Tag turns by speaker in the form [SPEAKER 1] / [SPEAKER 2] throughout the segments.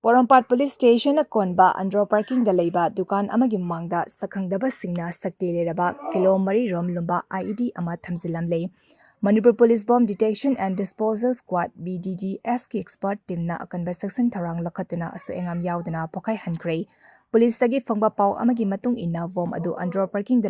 [SPEAKER 1] Porompat Police Station konba Andro Parking da dukan amagi mamangda sakhangdaba singna sakti leraba kilo 3 rom lumba IED ama thamjillamle. Manipur Police Bomb Detection and Disposal Squad BDDS ki expert team na akanba section tharang lakhatuna asu angam yaodana pokhai-hankhre. Police tagi fangba pau amagi matung inna vom adu Andro Parking da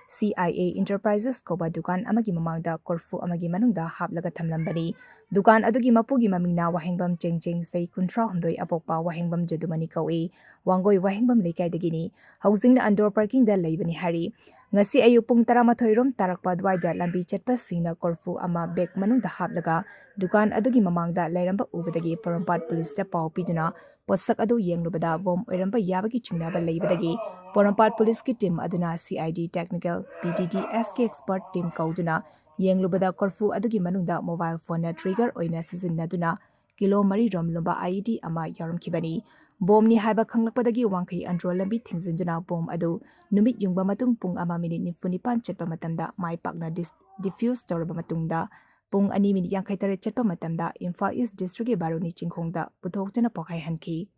[SPEAKER 1] CIA Enterprises koba dukan amagi mamangda korfu amagi manungda haplaga thamlambani. Dukan adugi mapugi mamingna wahengbam chengcheng sei kuntra hundoi apokpa wahengbam jadumani kawi wangoi wahengbam lekai dagini housing na Andro Parking da leibani hari ngasi ayu pung 13 rom tarakpa dwaida lambi chatpa singna korfu ama bag manungda haplaga dukan adugi mamangda lairamba ubadagi Porompat Police ta pau piduna posak adu yenglubada vom oiramba yabagi chingnaba leibadagi Porompat Police ki team aduna CID Technical BDDS ki expert team kauduna yenglubada korfu adugi manungda mobile phone na trigger oina sijinnaduna kilo 3 rom lumba IED ama yaramkibani bom ni haiba khanglakpadagi wangkai Andro lambi thingzinjuna bom adu numit yungba matung pung ama minute ni funipan chatpa matamda mai pakna diffuse toraba matungda pung 2 minute yangkai tare chatpa matamda Imphal East District e Baruni chingkhongda puthokjana pokhai-hankhre.